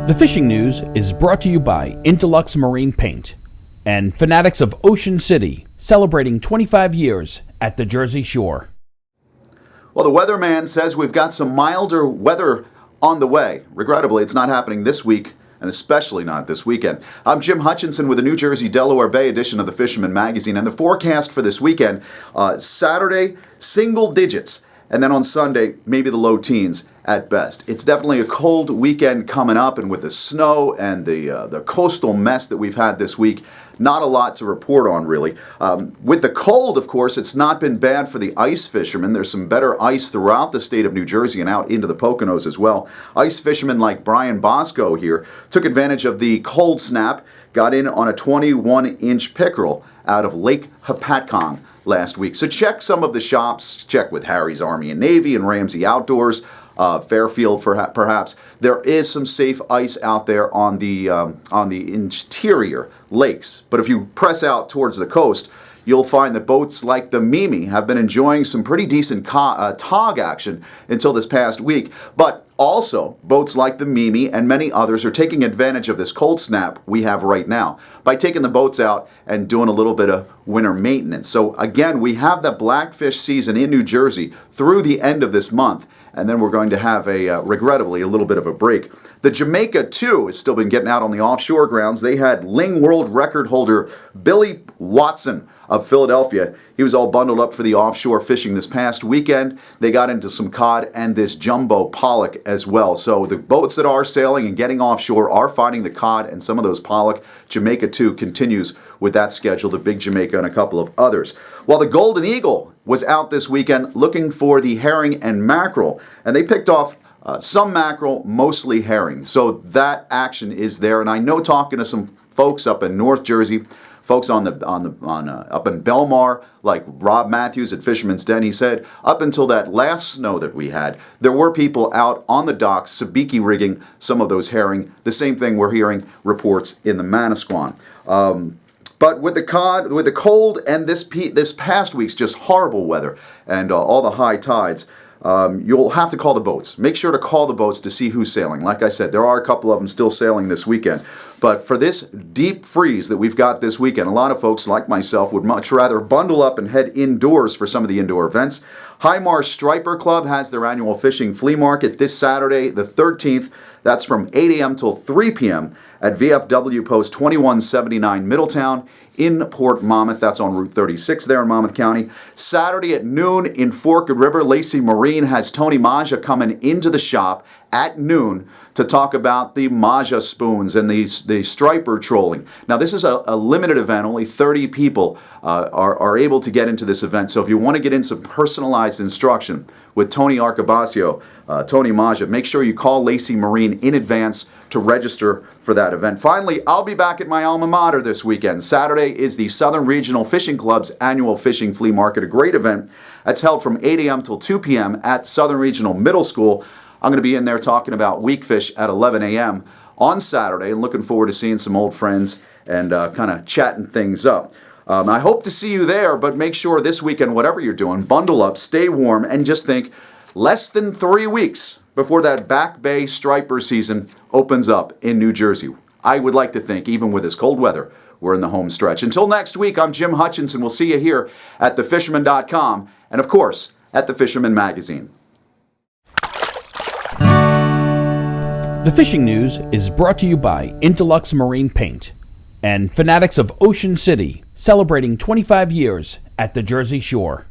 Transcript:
The fishing news is brought to you by Lacey Marine Paint and fanatics of Ocean City, celebrating 25 years at the Jersey Shore. Well, the weatherman says we've got some milder weather on the way. Regrettably, it's not happening this week, and especially not this weekend. I'm Jim Hutchinson with the New Jersey Delaware Bay edition of the Fisherman magazine, and the forecast for this weekend, Saturday, single digits, and then on Sunday, maybe the low teens at best. It's definitely a cold weekend coming up, and with the snow and the coastal mess that we've had this week, not a lot to report on, really. With the cold, of course, it's not been bad for the ice fishermen. There's some better ice throughout the state of New Jersey and out into the Poconos as well. Ice fishermen like Brian Bosco here took advantage of the cold snap, got in on a 21-inch pickerel out of Lake Hopatcong last week. So check some of the shops, check with Harry's Army and Navy and Ramsey Outdoors, Fairfield perhaps. There is some safe ice out there on the interior lakes. But if you press out towards the coast, you'll find that boats like the Mimi have been enjoying some pretty decent tautog action until this past week. But also, boats like the Mimi and many others are taking advantage of this cold snap we have right now by taking the boats out and doing a little bit of winter maintenance. So again, we have the blackfish season in New Jersey through the end of this month, and then we're going to have regrettably, a little bit of a break. The Jamaica, too, has still been getting out on the offshore grounds. They had Ling world record holder Billy Watson of Philadelphia. He was all bundled up for the offshore fishing this past weekend. They got into some cod and this jumbo pollock as well. So the boats that are sailing and getting offshore are finding the cod and some of those pollock. Jamaica, too, continues with that schedule, the Big Jamaica and a couple of others. While the Golden Eagle was out this weekend looking for the herring and mackerel, and they picked off some mackerel, mostly herring. So that action is there. And I know, talking to some folks up in North Jersey, folks up in Belmar, like Rob Matthews at Fisherman's Den, he said up until that last snow that we had, there were people out on the docks sabiki rigging some of those herring. The same thing we're hearing reports in the Manasquan. But with the cod, with the cold, and this past week's just horrible weather and all the high tides, you'll have to call the boats. Make sure to call the boats to see who's sailing. Like I said, there are a couple of them still sailing this weekend. But for this deep freeze that we've got this weekend, a lot of folks like myself would much rather bundle up and head indoors for some of the indoor events. High Marsh Striper Club has their annual fishing flea market this Saturday, the 13th. That's from 8 a.m. till 3 p.m. at VFW Post 2179 Middletown in Port Monmouth. That's on Route 36 there in Monmouth County. Saturday at noon in Forked River, Lacey Marine has Tony Maja coming into the shop at noon to talk about the Maja spoons and the striper trolling. Now, this is a limited event. Only 30 people are able to get into this event. So if you want to get in some personalized instruction with Tony Arcabascio, Tony Maja, make sure you call Lacey Marine in advance to register for that event. Finally, I'll be back at my alma mater this weekend. Saturday is the Southern Regional Fishing Club's annual fishing flea market, a great event that's held from 8 a.m. till 2 p.m. at Southern Regional Middle School. I'm going to be in there talking about weak fish at 11 a.m. on Saturday, and looking forward to seeing some old friends and kind of chatting things up. I hope to see you there, but make sure this weekend, whatever you're doing, bundle up, stay warm, and just think, less than 3 weeks before that Back Bay striper season opens up in New Jersey. I would like to think, even with this cold weather, we're in the home stretch. Until next week, I'm Jim Hutchinson. We'll see you here at thefisherman.com and, of course, at the Fisherman magazine. The fishing news is brought to you by Lacey Marine Paint and fanatics of Ocean City, celebrating 25 years at the Jersey Shore.